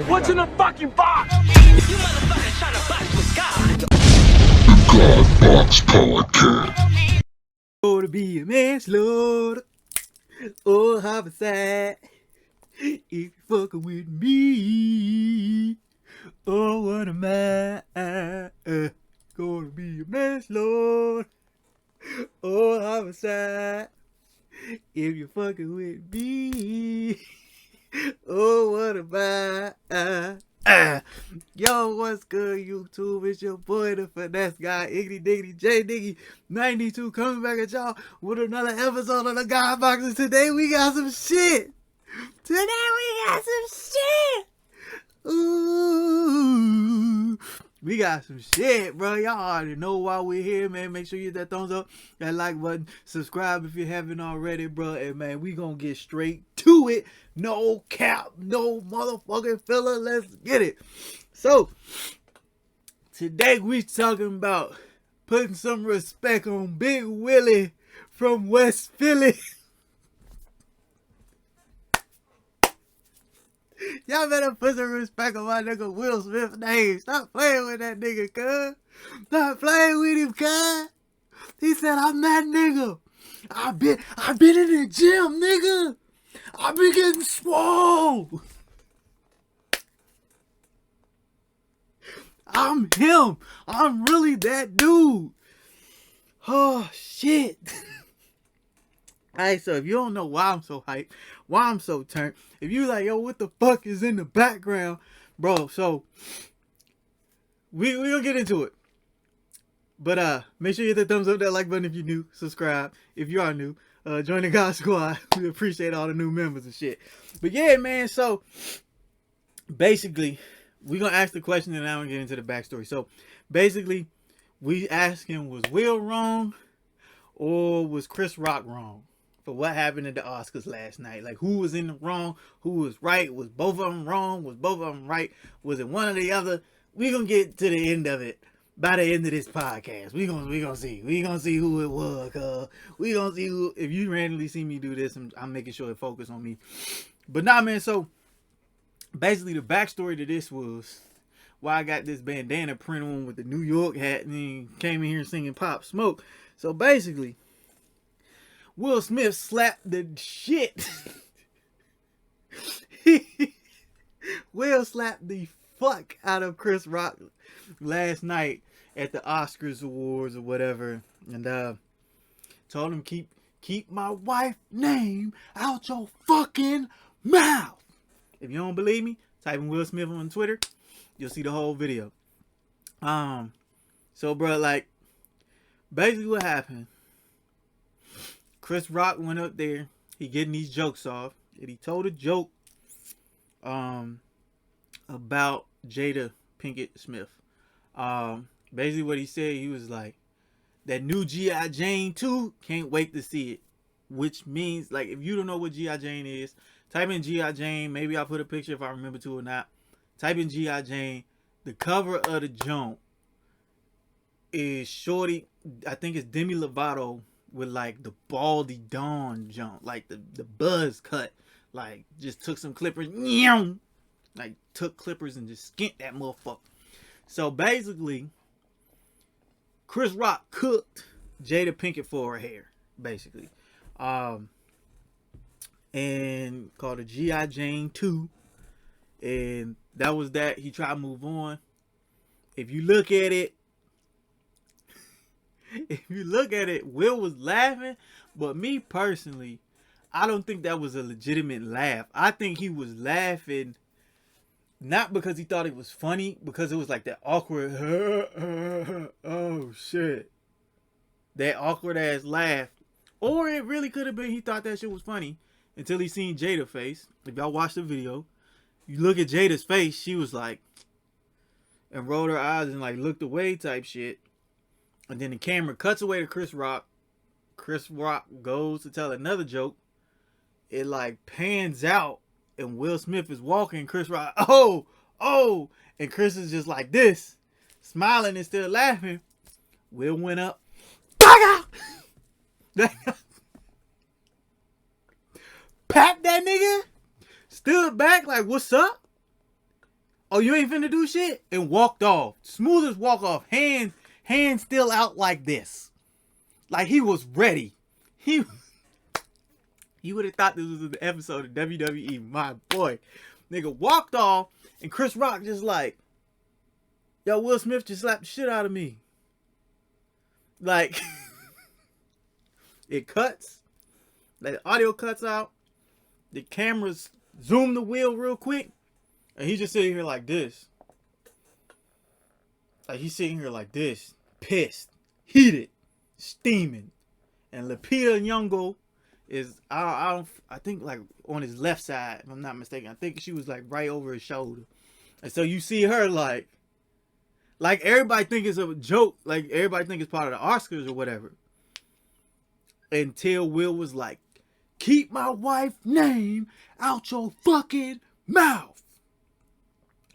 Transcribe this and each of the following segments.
What's in the fucking box? You motherfuckers trying to box with God. God Box Podcast. Oh, to be a man's lord. Oh, homicide. If you fucking with me. Oh, what am I? Gonna be a man's lord. Oh, homicide. If you fucking with me. Oh, what am I? Yo, what's good, YouTube? It's your boy, the finesse guy, Iggy Diggity J Diggy 92, coming back at y'all with another episode of the God Boxes. Today we got some shit. Ooh, we got some shit, bro. Y'all already know why we're here, man. Make sure you hit that thumbs up, that like button, subscribe if you haven't already, bro. And man, we gonna get straight to it. No cap, no motherfucking filler. Let's get it. So today we talking about putting some respect on Big Willy from West Philly. Y'all better put some respect on my nigga Will Smith's name. Stop playing with that nigga, cuz. Stop playing with him, cuz. He said, I'm that nigga. I've been in the gym, nigga. I've been getting swole. I'm him. I'm really that dude. Oh, shit. Alright, so if you don't know why I'm so hyped, why I'm so turned, if you like, yo, what the fuck is in the background, bro, so we gonna get into it. But make sure you hit the thumbs up, that like button if you're new, subscribe if you are new, join the God Squad. We appreciate all the new members and shit. But yeah, man, so basically, we gonna ask the question and now I'm gonna get into the backstory. So basically, we asking, was Will wrong or was Chris Rock wrong for what happened at the Oscars last night? Like, who was in the wrong? Who was right? Was both of them wrong? Was both of them right? Was it one or the other? We gonna get to the end of it by the end of this podcast. We gonna see. We gonna see who it was. We gonna see who. If you randomly see me do this, I'm making sure it focus on me. But nah, man. So basically, the backstory to this was why I got this bandana print on with the New York hat and then came in here singing Pop Smoke. So basically, Will Smith slapped the shit. Will slapped the fuck out of Chris Rock last night at the Oscars awards or whatever, and told him keep my wife's name out your fucking mouth. If you don't believe me, type in Will Smith on Twitter. You'll see the whole video. So bro, like, basically what happened, Chris Rock went up there, he getting these jokes off, and he told a joke about Jada Pinkett Smith. Basically what he said, he was like, that new G.I. Jane 2, can't wait to see it. Which means, like, if you don't know what G.I. Jane is, type in G.I. Jane, maybe I'll put a picture if I remember to or not. Type in G.I. Jane. The cover of the joint is shorty, I think it's Demi Lovato with like the baldy dawn jump, like the buzz cut, like just took some clippers, like took clippers and just skint that motherfucker. So basically, Chris Rock cooked Jada Pinkett for her hair, basically, and called it G.I. Jane 2, and that was that. He tried to move on. If you look at it, Will was laughing, but me personally, I don't think that was a legitimate laugh. I think he was laughing not because he thought it was funny, because it was like that awkward, oh shit, that awkward ass laugh. Or it really could have been he thought that shit was funny until he seen Jada's face. If y'all watch the video, you look at Jada's face, she was like, and rolled her eyes and like looked away type shit. And then the camera cuts away to Chris Rock. Chris Rock goes to tell another joke. It like pans out and Will Smith is walking. Chris Rock, oh, and Chris is just like this, smiling and still laughing. Will went up, packed that nigga, stood back like, what's up? "Oh, you ain't finna do shit," and walked off. Smoothest walk off, hand still out like this, like he was ready. You would have thought this was an episode of WWE. My boy, nigga walked off, and Chris Rock just like, "Yo, Will Smith just slapped the shit out of me." Like, it cuts, the audio cuts out, the cameras zoom the wheel real quick, and he's just sitting here like this. Like, he's sitting here like this, pissed, heated, steaming. And Lupita Nyong'o is, I think, like, on his left side, if I'm not mistaken. I think she was, like, right over his shoulder. And so you see her, like everybody think it's a joke. Like, everybody think it's part of the Oscars or whatever. Until Will was like, "Keep my wife's name out your fucking mouth."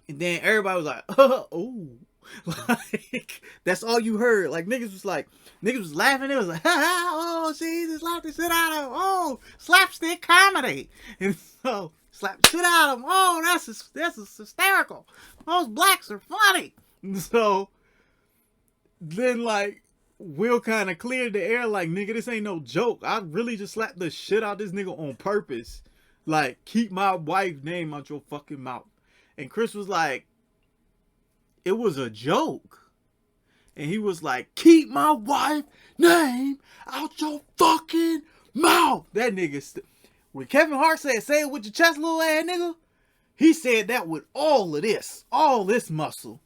And then everybody was like, "Oh." Like, that's all you heard. Like, niggas was laughing. It was like, "Oh, she just slapped the shit out of him. Oh, slapstick comedy." And so, slap the shit out of him. "Oh, that's hysterical. Those blacks are funny." And so, then, like, Will kind of cleared the air like, "Nigga, this ain't no joke. I really just slapped the shit out of this nigga on purpose. Like, keep my wife's name out your fucking mouth." And Chris was like, "It was a joke." And he was like, "Keep my wife's name out your fucking mouth." That nigga, when Kevin Hart said, "Say it with your chest, little ass nigga," he said that with all this muscle.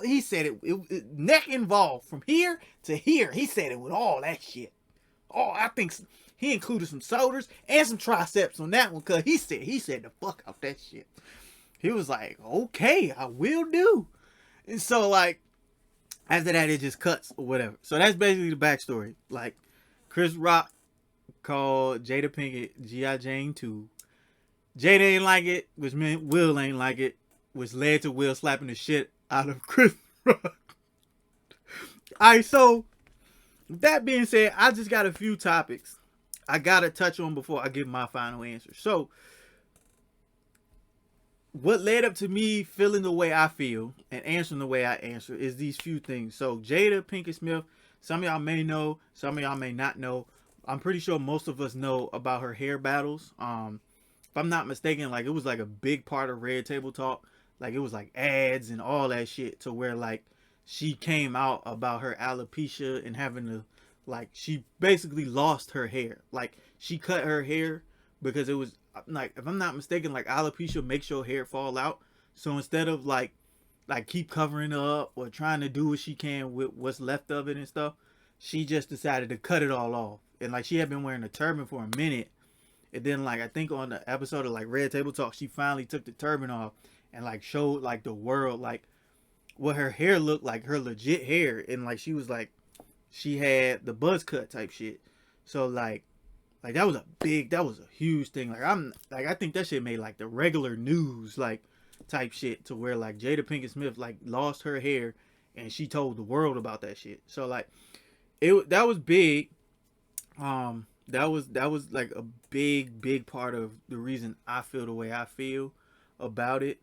He said it neck involved from here to here. He said it with all that shit. I think he included some shoulders and some triceps on that one, because he said the fuck out that shit. He was like, "Okay, I will do." And so, like, after that, it just cuts or whatever. So that's basically the backstory. Like, Chris Rock called Jada Pinkett G.I. Jane 2. Jada ain't like it, which meant Will ain't like it, which led to Will slapping the shit out of Chris Rock. Alright, so with that being said, I just got a few topics I gotta touch on before I give my final answer. So, what led up to me feeling the way I feel and answering the way I answer is these few things. So, Jada Pinkett Smith, some of y'all may know, some of y'all may not know. I'm pretty sure most of us know about her hair battles. If I'm not mistaken, like, it was like a big part of Red Table Talk. Like, it was like ads and all that shit, to where, like, she came out about her alopecia and having to, like, she basically lost her hair. Like, she cut her hair because it was, like, if I'm not mistaken, like, alopecia makes your hair fall out. So instead of like keep covering it up or trying to do what she can with what's left of it and stuff, she just decided to cut it all off. And, like, she had been wearing a turban for a minute, and then, like, I think on the episode of, like, Red Table Talk, she finally took the turban off and, like, showed, like, the world, like, what her hair looked like, her legit hair. And, like, she was like, she had the buzz cut type shit. So, like that was a huge thing. Like, I think that shit made, like, the regular news, like, type shit, to where, like, Jada Pinkett Smith, like, lost her hair and she told the world about that shit. So, like, that was big. That was like a big part of the reason I feel the way I feel about it.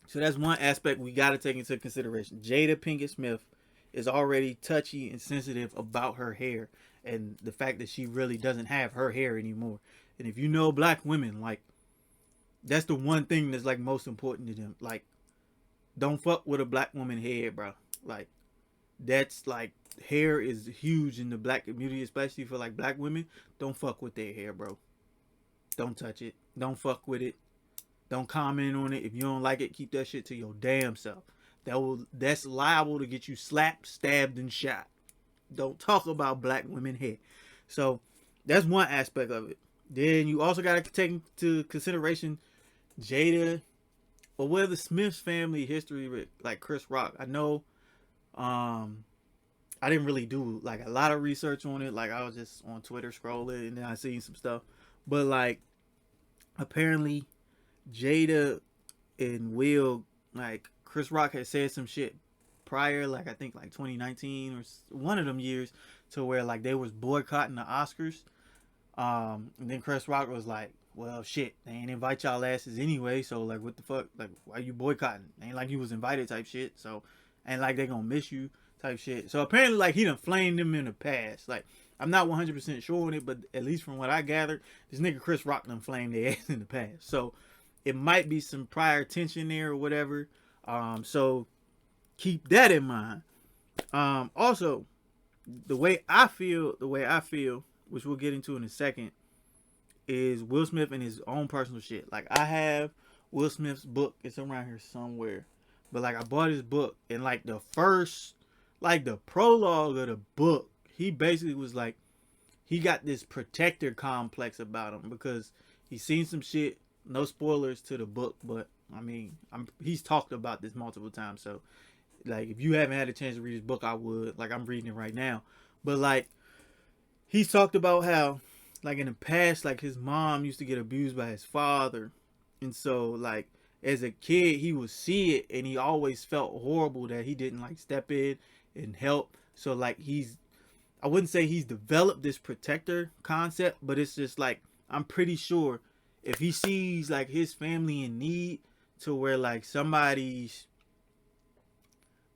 So that's one aspect we got to take into consideration. Jada Pinkett Smith is already touchy and sensitive about her hair and the fact that she really doesn't have her hair anymore. And if you know black women, like, that's the one thing that's, like, most important to them. Like, don't fuck with a black woman hair, bro. Like, that's, like, hair is huge in the black community, especially for, like, black women. Don't fuck with their hair, bro. Don't touch it. Don't fuck with it. Don't comment on it. If you don't like it, keep that shit to your damn self. That's liable to get you slapped, stabbed, and shot. Don't talk about black women hair. So that's one aspect of it. Then you also got to take into consideration Jada, or whether Smith's family history with, like, Chris Rock. I know, I didn't really do, like, a lot of research on it. Like, I was just on Twitter scrolling and then I seen some stuff. But, like, apparently Jada and Will, like, Chris Rock had said some shit prior, like, I think, like, 2019 or one of them years, to where, like, they was boycotting the Oscars. And then Chris Rock was like, well, shit, they ain't invite y'all asses anyway. So like, what the fuck? Like, why you boycotting? Ain't like you was invited type shit. So, ain't like they gonna miss you type shit. So apparently, like, he done flamed them in the past. Like, I'm not 100% sure on it, but at least from what I gathered, this nigga Chris Rock done flamed their ass in the past. So it might be some prior tension there or whatever. So keep that in mind. Also, the way I feel, which we'll get into in a second, is Will Smith and his own personal shit. Like, I have Will Smith's book. It's around here somewhere. But like, I bought his book, and like the first, like the prologue of the book, he basically was like, he got this protector complex about him because he's seen some shit. No spoilers to the book, but I mean, he's talked about this multiple times. So like, if you haven't had a chance to read his book, I would. Like, I'm reading it right now. But like, he's talked about how, like, in the past, like, his mom used to get abused by his father. And so, like, as a kid, he would see it, and he always felt horrible that he didn't, like, step in and help. So, like, I wouldn't say he's developed this protector concept, but it's just, like, I'm pretty sure if he sees, like, his family in need to where, like, somebody's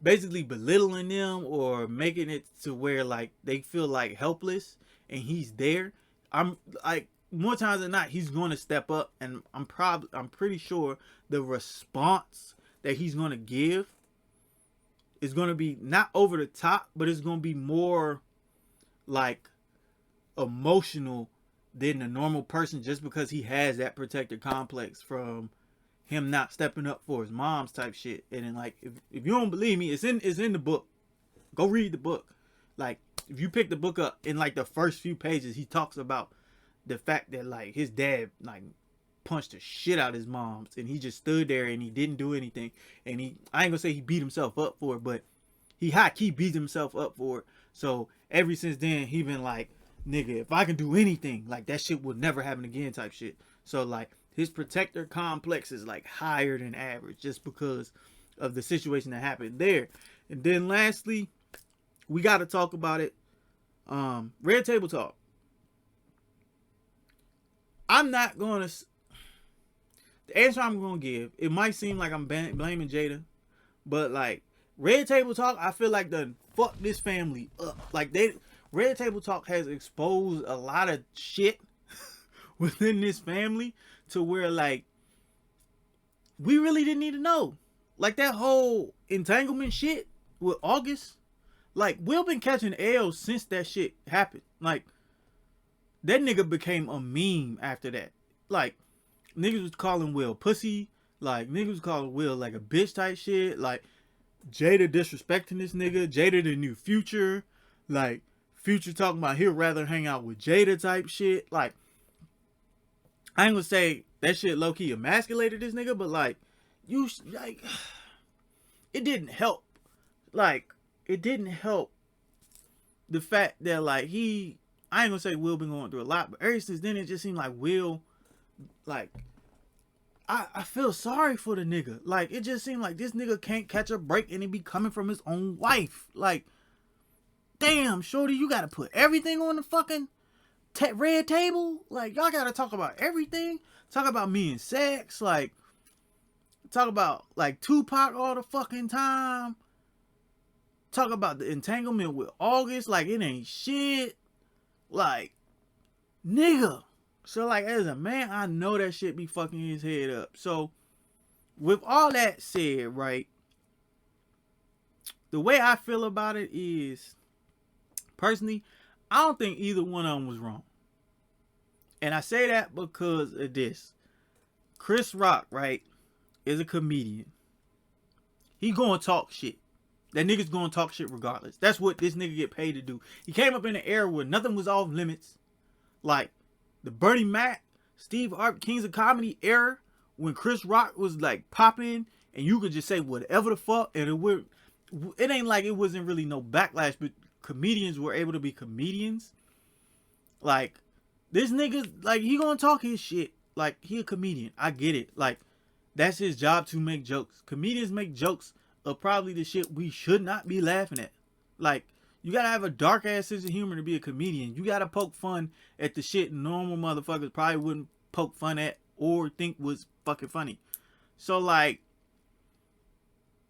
basically belittling them or making it to where, like, they feel, like, helpless, and he's there, I'm like, more times than not, he's going to step up, and I'm pretty sure the response that he's going to give is going to be not over the top, but it's going to be more like emotional than a normal person, just because he has that protector complex from him not stepping up for his mom's type shit. And then, like, if you don't believe me, it's in the book. Go read the book. Like, if you pick the book up, in like the first few pages, he talks about the fact that, like, his dad, like, punched the shit out of his mom's, and he just stood there and he didn't do anything. And I ain't gonna say he beat himself up for it, but he high key beat himself up for it. So ever since then, he been like, nigga, if I can do anything, like, that shit will never happen again type shit. So like, his protector complex is like higher than average just because of the situation that happened there. And then lastly, we got to talk about it. Red Table Talk. I'm not going to... The answer I'm going to give, it might seem like I'm blaming Jada, but like, Red Table Talk, I feel like done fuck this family up. Like, Red Table Talk has exposed a lot of shit within this family to where, like, we really didn't need to know. Like, that whole entanglement shit with August, like, Will been catching L's since that shit happened. Like, that nigga became a meme after that. Like, niggas was calling Will pussy. Like, niggas was calling Will like a bitch type shit. Like, Jada disrespecting this nigga. Jada the new Future. Like, Future talking about he'd rather hang out with Jada type shit. Like, I ain't gonna say that shit low-key emasculated this nigga, but like, it didn't help. Like, it didn't help the fact that, like, I ain't gonna say Will been going through a lot, but ever since then, it just seemed like Will, like, I feel sorry for the nigga. Like, it just seemed like this nigga can't catch a break, and it be coming from his own wife. Like, damn, shorty, you gotta put everything on the fucking red table. Like, y'all gotta talk about everything. Talk about me and sex. Like, talk about, like, Tupac all the fucking time. Talk about the entanglement with August. Like, it ain't shit. Like, nigga. So, like, as a man, I know that shit be fucking his head up. So, with all that said, right, the way I feel about it is, personally, I don't think either one of them was wrong. And I say that because of this. Chris Rock, right, is a comedian. He gonna talk shit. That nigga's gonna talk shit regardless. That's what this nigga get paid to do. He came up in an era where nothing was off limits. Like, the Bernie Mac, Steve Harvey, Kings of Comedy era, when Chris Rock was, like, popping, and you could just say whatever the fuck, and it ain't like it wasn't really no backlash, but comedians were able to be comedians. Like, this nigga, like, he gonna talk his shit. Like, he a comedian. I get it. Like, that's his job to make jokes. Comedians make jokes of probably the shit we should not be laughing at. Like, you gotta have a dark ass sense of humor to be a comedian. You gotta poke fun at the shit normal motherfuckers probably wouldn't poke fun at or think was fucking funny. So like,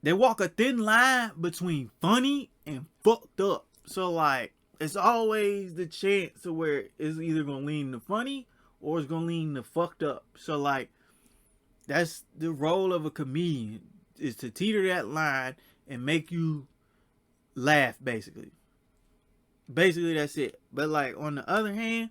they walk a thin line between funny and fucked up. So like, it's always the chance to where it's either gonna lean to funny or it's gonna lean to fucked up. So like, that's the role of a comedian, is to teeter that line and make you laugh, basically. Basically, that's it. But like, on the other hand,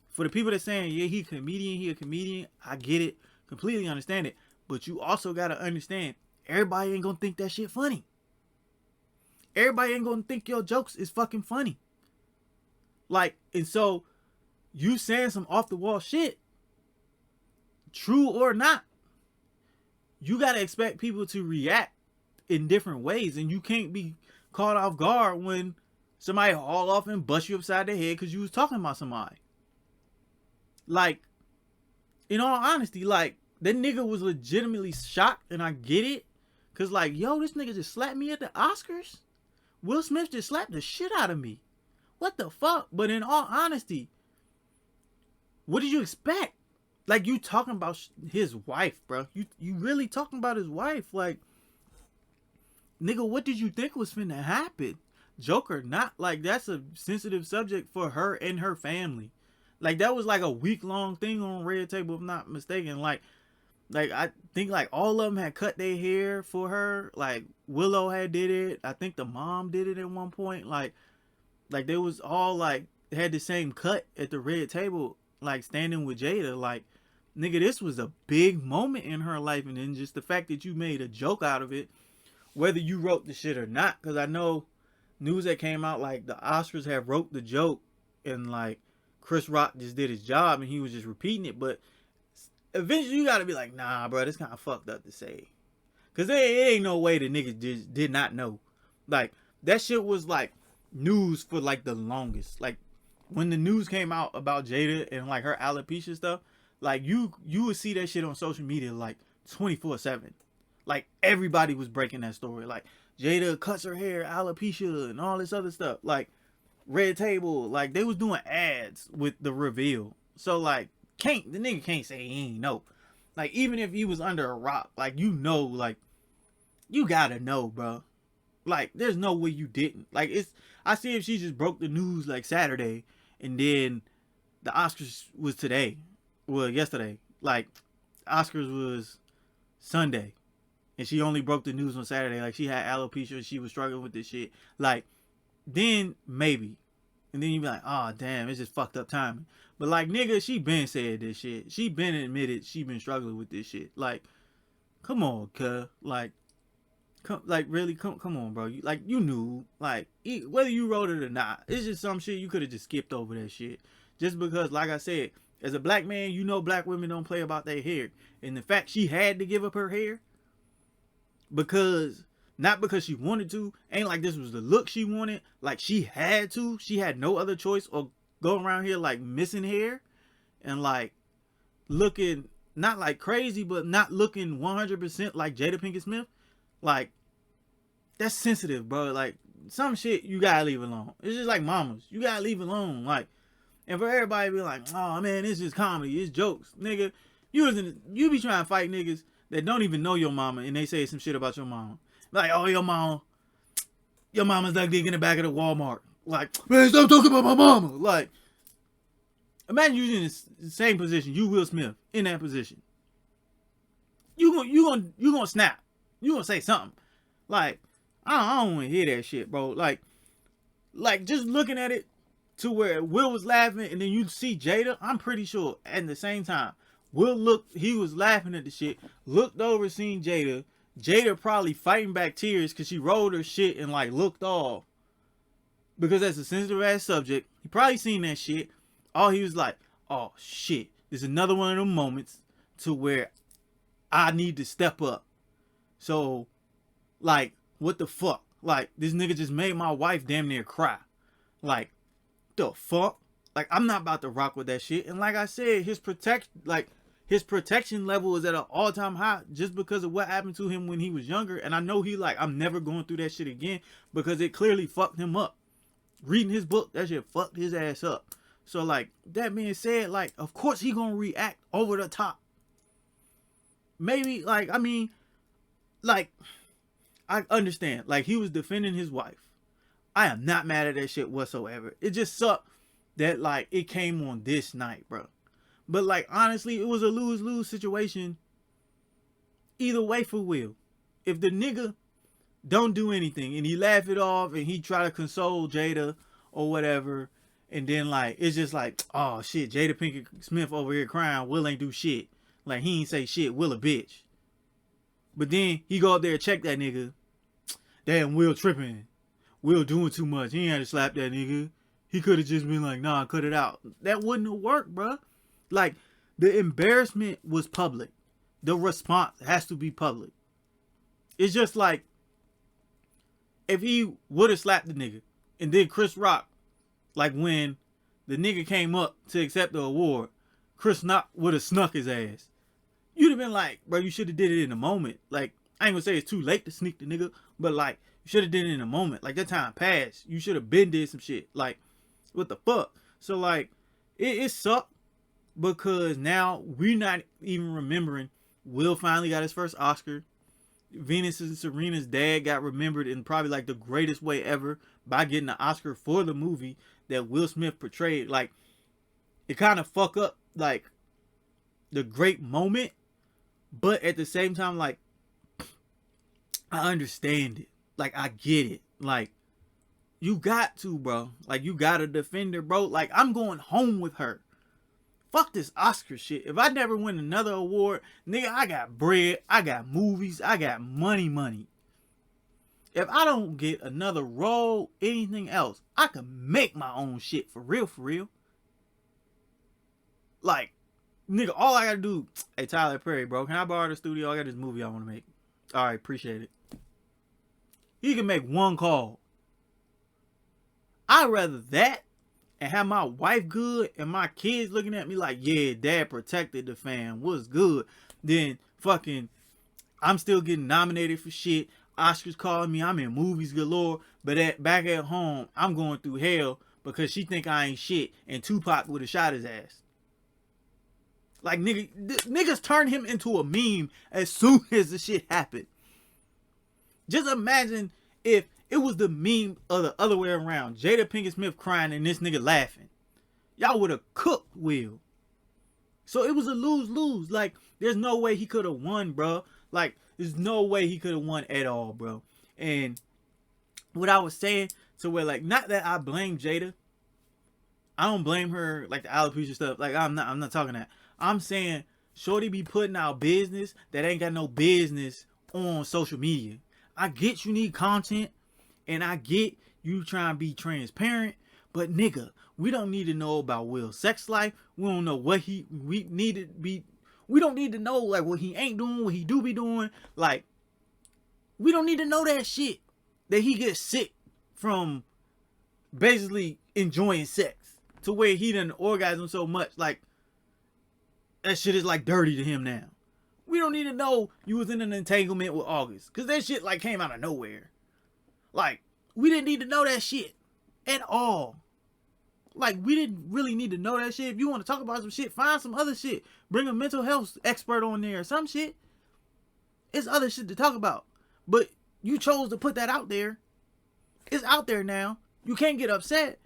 for the people that saying, yeah, he a comedian, I get it, completely understand it. But you also gotta understand, everybody ain't gonna think that shit funny. Everybody ain't gonna think your jokes is fucking funny. Like, and so, you saying some off the wall shit, true or not, you gotta expect people to react in different ways. And you can't be caught off guard when somebody haul off and bust you upside the head because you was talking about somebody. Like, in all honesty, like, that nigga was legitimately shocked, and I get it. Cause like, yo, this nigga just slapped me at the Oscars. Will Smith just slapped the shit out of me. What the fuck? But in all honesty, what did you expect? Like, you talking about his wife, bro. You really talking about his wife. Like, nigga, what did you think was finna happen? Joke or not, like, that's a sensitive subject for her and her family. Like, that was like a week-long thing on Red Table, if I'm not mistaken. Like I think like all of them had cut their hair for her. Like, Willow had did it. I think the mom did it at one point. Like they was all like had the same cut at the Red Table, like standing with Jada. Like, nigga, this was a big moment in her life, and then just the fact that you made a joke out of it, whether you wrote the shit or not. Because I know news that came out, like, the Oscars have wrote the joke, and like Chris Rock just did his job and he was just repeating it. But eventually you gotta be like, nah, bro, this kind of fucked up to say. Because there ain't no way the niggas just did not know. Like, that shit was like news for like the longest. Like, when the news came out about Jada and like her alopecia stuff, like, you would see that shit on social media like 24/7. Like, everybody was breaking that story. Like, Jada cuts her hair, alopecia, and all this other stuff. Like, Red Table, like, they was doing ads with the reveal. So like, the nigga can't say he ain't know. Like, even if he was under a rock, like, you know, like, you gotta know, bro. Like, there's no way you didn't. Like, I see if she just broke the news like Saturday, and then the Oscars was today. Well, yesterday. Like, Oscars was Sunday, and she only broke the news on Saturday. Like, she had alopecia and she was struggling with this shit. Like, then maybe. And then you be like, oh, damn, it's just fucked up timing. But like, nigga, she been said this shit. She been admitted she been struggling with this shit. Like, come on, cuz. Like, come on, bro. You knew. Like, whether you wrote it or not, it's just some shit you could have just skipped over that shit. Just because, like I said, as a black man, you know black women don't play about their hair. And the fact she had to give up her hair, not because she wanted to, ain't like this was the look she wanted. Like, she had to. She had no other choice, or go around here like missing hair and like looking not like crazy, but not looking 100% like Jada Pinkett Smith. Like, that's sensitive, bro. Like, some shit you gotta leave alone. It's just like mamas. You gotta leave alone. Like, and for everybody to be like, oh man, it's just comedy, it's jokes. Nigga, you be trying to fight niggas that don't even know your mama, and they say some shit about your mama. Like, oh, your mama's like digging in the back of the Walmart. Like, man, stop talking about my mama. Like, imagine you in the same position, you Will Smith, in that position. You gonna snap. You gonna say something. Like, I don't want to hear that shit, bro. Like, just looking at it to where Will was laughing, and then you see Jada, I'm pretty sure at the same time, he was laughing at the shit, looked over, seen Jada probably fighting back tears because she rolled her shit and like looked off. Because that's a sensitive ass subject. He probably seen that shit. All he was like, oh shit, there's another one of them moments to where I need to step up. So, like, what the fuck? Like, this nigga just made my wife damn near cry. Like, the fuck? Like, I'm not about to rock with that shit. And like I said, his protection level is at an all-time high just because of what happened to him when he was younger. And I know he like, I'm never going through that shit again, because it clearly fucked him up. Reading his book, that shit fucked his ass up. So like that being said, like of course he gonna react over the top. Maybe like I mean, like I understand. Like he was defending his wife. I am not mad at that shit whatsoever. It just sucked that like it came on this night, bro. But like honestly, it was a lose-lose situation. Either way for Will. If the nigga don't do anything and he laugh it off and he try to console Jada or whatever, and then like it's just like, oh shit, Jada Pinkett Smith over here crying, Will ain't do shit. Like he ain't say shit, Will a bitch. But then he go up there and check that nigga. Damn, Will tripping. Will doing too much. He ain't had to slap that nigga. He could have just been like, nah, cut it out. That wouldn't have worked, bro. Like the embarrassment was public. The response has to be public. It's just like if he would have slapped the nigga and then Chris Rock, like when the nigga came up to accept the award, Chris Rock would have snuck his ass. You'd have been like, bro, you should have did it in a moment. Like, I ain't gonna say it's too late to sneak the nigga, but like, you should have did it in a moment. Like, that time passed. You should have been did some shit. Like, what the fuck? So like, it sucked because now we're not even remembering Will finally got his first Oscar. Venus and Serena's dad got remembered in probably like the greatest way ever by getting an Oscar for the movie that Will Smith portrayed. Like, it kind of fuck up like the great moment, but at the same time, like, I understand it. Like, I get it. Like, you got to, bro. Like, you gotta defend her, bro. Like, I'm going home with her. Fuck this Oscar shit. If I never win another award, nigga, I got bread, I got movies, I got money. If I don't get another role, anything else, I can make my own shit for real. Like, nigga, all I gotta do, hey, Tyler Perry, bro, can I borrow the studio? I got this movie I want to make. All right, appreciate it. He can make one call. I'd rather that and have my wife good and my kids looking at me like, yeah, dad protected the fam, what's good, then fucking I'm still getting nominated for shit. Oscars calling me, I'm in movies galore, but back at home, I'm going through hell because she think I ain't shit and Tupac would have shot his ass. Like, niggas turn him into a meme as soon as the shit happened. Just imagine if it was the meme of the other way around. Jada Pinkett Smith crying and this nigga laughing. Y'all would have cooked Will. So it was a lose-lose. Like, there's no way he could have won, bro. Like, there's no way he could have won at all, bro. And what I was saying, so where, like, not that I blame Jada. I don't blame her, like, the alopecia stuff. Like, I'm not talking that. I'm saying, shorty be putting out business that ain't got no business on social media. I get you need content, and I get you trying to be transparent, but nigga, we don't need to know about Will's sex life. We don't know what we don't need to know like what he ain't doing, what he do be doing. Like, we don't need to know that shit. That he gets sick from basically enjoying sex to where he done orgasm so much. Like, that shit is like dirty to him now. We don't need to know you was in an entanglement with August. Because that shit like came out of nowhere. Like, we didn't need to know that shit at all. Like, we didn't really need to know that shit. If you want to talk about some shit, find some other shit. Bring a mental health expert on there or some shit. It's other shit to talk about. But you chose to put that out there. It's out there now. You can't get upset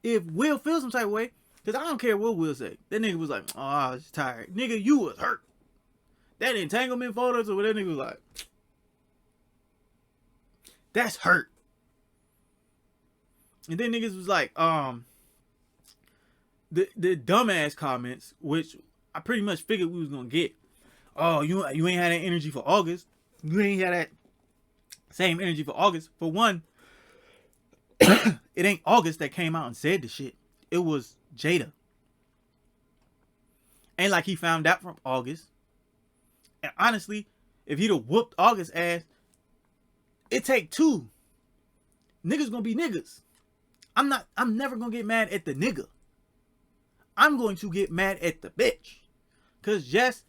if Will feels some type of way. Because I don't care what Will say. That nigga was like, oh, I was tired. Nigga, you was hurt. That entanglement photos or whatever, that nigga was like, that's hurt. And then niggas was like, the dumbass comments, which I pretty much figured we was gonna get. Oh, you ain't had that energy for August. You ain't had that same energy for August. For one, it ain't August that came out and said the shit. It was Jada. Ain't like he found out from August. And honestly, if he'd have whooped August ass, it take two. Niggas gonna be niggas. I'm never gonna get mad at the nigga. I'm going to get mad at the bitch. Cause yes,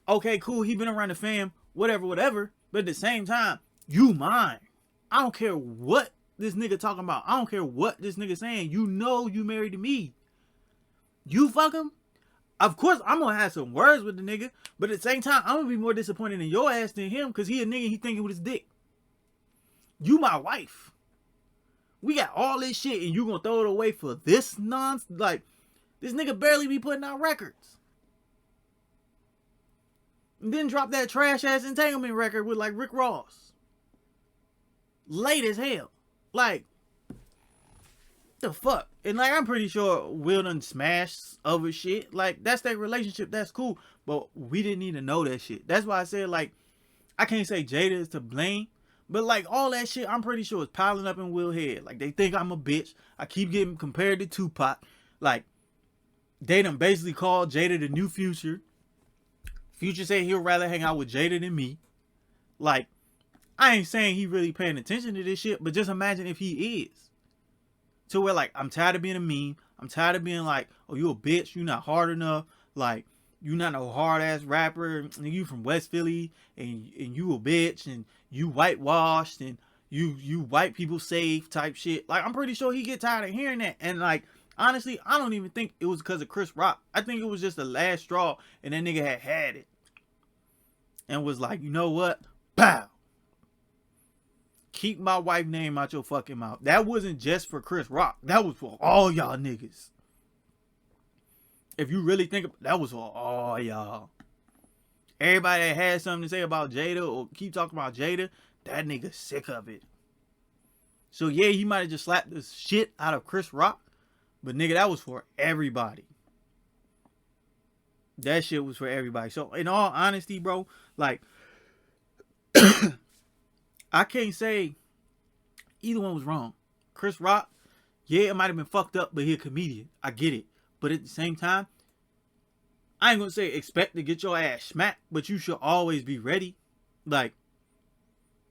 okay, cool, he been around the fam, whatever. But at the same time, you mine. I don't care what this nigga talking about. I don't care what this nigga saying. You know you married to me. You fuck him? Of course, I'm gonna have some words with the nigga, but at the same time, I'm gonna be more disappointed in your ass than him because he a nigga, he thinking with his dick. You my wife. We got all this shit and you gonna throw it away for this nonsense? Like, this nigga barely be putting out records. And then drop that trash ass entanglement record with like Rick Ross. Late as hell. Like, the fuck? And like, I'm pretty sure Will done smashed other shit. Like, that's their relationship. That's cool. But we didn't need to know that shit. That's why I said, like, I can't say Jada is to blame. But like, all that shit, I'm pretty sure is piling up in Will's head. Like, they think I'm a bitch. I keep getting compared to Tupac. Like, they done basically called Jada the new Future. Future said he'll rather hang out with Jada than me. Like, I ain't saying he really paying attention to this shit, but just imagine if he is. To where, like, I'm tired of being a meme. I'm tired of being like, oh, you a bitch. You not hard enough. Like, you not no hard-ass rapper. You from West Philly. And you a bitch. And you whitewashed. And you white people safe type shit. Like, I'm pretty sure he get tired of hearing that. And, like, honestly, I don't even think it was because of Chris Rock. I think it was just the last straw. And that nigga had it. And was like, you know what? Pow. Keep my wife's name out your fucking mouth. That wasn't just for Chris Rock. That was for all y'all niggas. If you really think that was for all y'all. Everybody that had something to say about Jada or keep talking about Jada, that nigga sick of it. So yeah, he might have just slapped the shit out of Chris Rock. But nigga, that was for everybody. That shit was for everybody. So in all honesty, bro, like, I can't say either one was wrong. Chris Rock, yeah, it might have been fucked up, but he a comedian. I get it. But at the same time, I ain't gonna say expect to get your ass smacked, but you should always be ready. Like,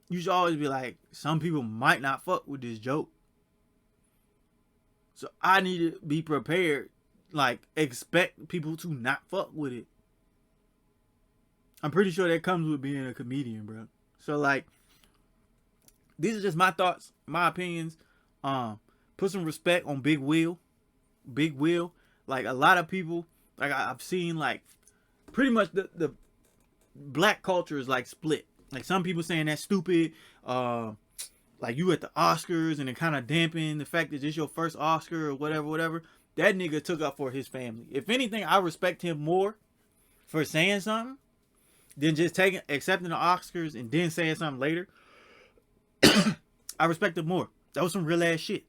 you should always be like, some people might not fuck with this joke. So I need to be prepared. Like, expect people to not fuck with it. I'm pretty sure that comes with being a comedian, bro. So, like, these are just my thoughts, my opinions. Put some respect on Big Will. Big Will. Like, a lot of people, like, I've seen, like, pretty much the black culture is, like, split. Like, some people saying that's stupid. Like, you at the Oscars and it kind of dampen the fact that it's your first Oscar or whatever. That nigga took up for his family. If anything, I respect him more for saying something than just accepting the Oscars and then saying something later. I respect him more. That was some real ass shit.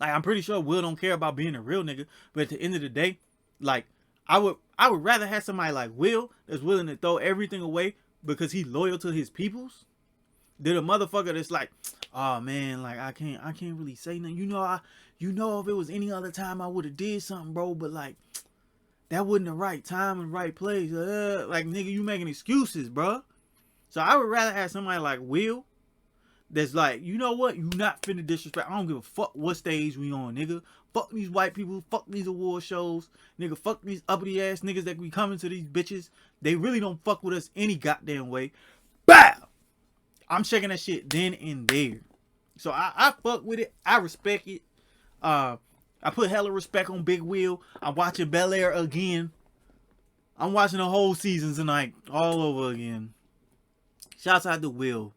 Like, I'm pretty sure Will don't care about being a real nigga, but at the end of the day, like, I would rather have somebody like Will that's willing to throw everything away because he's loyal to his peoples than a motherfucker that's like, oh man, like, I can't really say nothing. You know, if it was any other time I would have did something, bro, but like, that wasn't the right time and right place. Like, nigga, you making excuses, bro. So I would rather have somebody like Will that's like, you know what? You not finna disrespect. I don't give a fuck what stage we on, nigga. Fuck these white people. Fuck these award shows. Nigga, fuck these uppity ass niggas that be coming to these bitches. They really don't fuck with us any goddamn way. Bow! I'm checking that shit then and there. So I fuck with it. I respect it. I put hella respect on Big Will. I'm watching Bel Air again. I'm watching the whole season tonight. All over again. Shouts out to Will.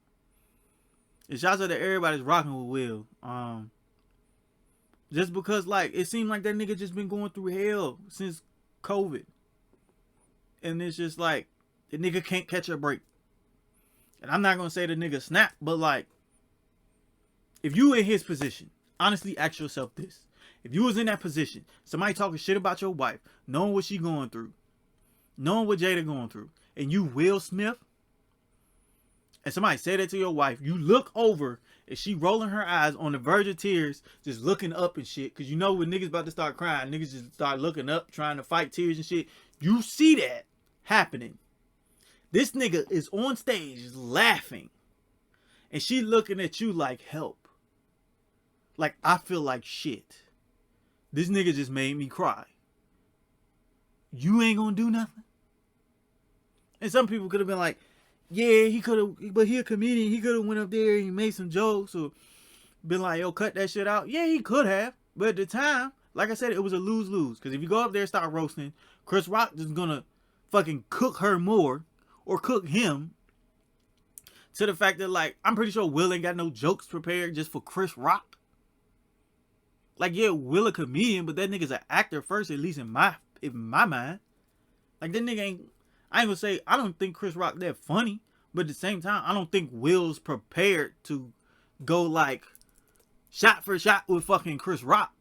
And shouts out to everybody's rocking with Will. Just because, like, it seemed like that nigga just been going through hell since COVID. And it's just like, the nigga can't catch a break. And I'm not going to say the nigga snap, but like, if you in his position, honestly ask yourself this. If you was in that position, somebody talking shit about your wife, knowing what she going through, knowing what Jada going through, and you Will Smith, and somebody say that to your wife, you look over and she rolling her eyes on the verge of tears, just looking up and shit. Cause you know when niggas about to start crying, niggas just start looking up, trying to fight tears and shit. You see that happening. This nigga is on stage laughing. And she looking at you like, help. Like, I feel like shit. This nigga just made me cry. You ain't gonna do nothing? And some people could have been like, yeah, he could have, but he a comedian. He could have went up there and he made some jokes or been like, yo, cut that shit out. Yeah, he could have. But at the time, like I said, it was a lose-lose. Because if you go up there and start roasting, Chris Rock is gonna fucking cook her more, or cook him, to the fact that, like, I'm pretty sure Will ain't got no jokes prepared just for Chris Rock. Like, yeah, Will a comedian, but that nigga's an actor first, at least in my mind. Like, that nigga ain't, I ain't gonna say, I don't think Chris Rock that funny, but at the same time, I don't think Will's prepared to go, like, shot for shot with fucking Chris Rock.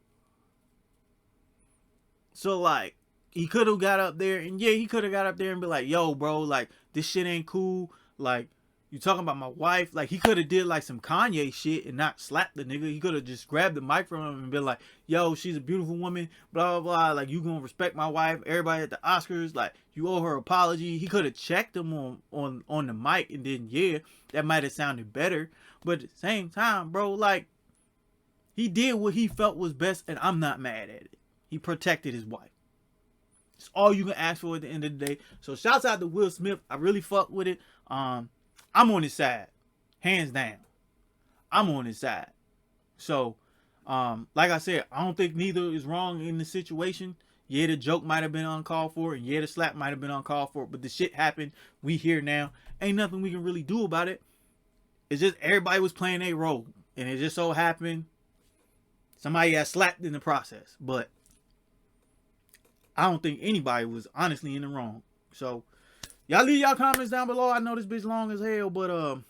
So, like, he could have got up there, and yeah, he could have got up there and be like, yo, bro, like, this shit ain't cool. Like, you talking about my wife? Like, he could have did, like, some Kanye shit and not slap the nigga. He could have just grabbed the mic from him and been like, yo, she's a beautiful woman, blah, blah, blah. Like, you gonna respect my wife. Everybody at the Oscars, like, you owe her an apology. He could have checked him on the mic, and then, yeah, that might have sounded better. But at the same time, bro, like, he did what he felt was best, and I'm not mad at it. He protected his wife. It's all you can ask for at the end of the day. So shouts out to Will Smith. I really fuck with it. I'm on his side. Hands down. I'm on his side. So, like I said, I don't think neither is wrong in the situation. Yeah, the joke might have been uncalled for, and yeah, the slap might have been uncalled for, but the shit happened. We here now. Ain't nothing we can really do about it. It's just everybody was playing a role, and it just so happened somebody got slapped in the process. But I don't think anybody was honestly in the wrong. So, y'all leave y'all comments down below. I know this bitch long as hell, but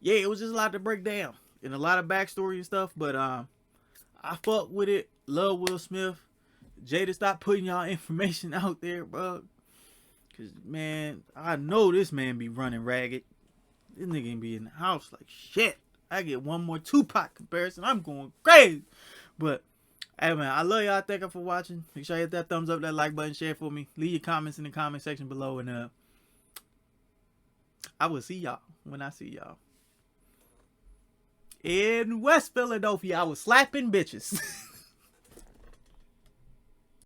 yeah, it was just a lot to break down and a lot of backstory and stuff. But I fuck with it. Love Will Smith. Jada, stop putting y'all information out there, bro. Cause man, I know this man be running ragged. This nigga be in the house like shit. I get one more Tupac comparison, I'm going crazy. But hey man, I love y'all. Thank you for watching. Make sure you hit that thumbs up, that like button, share for me. Leave your comments in the comment section below, and I will see y'all when I see y'all. In West Philadelphia, I was slapping bitches.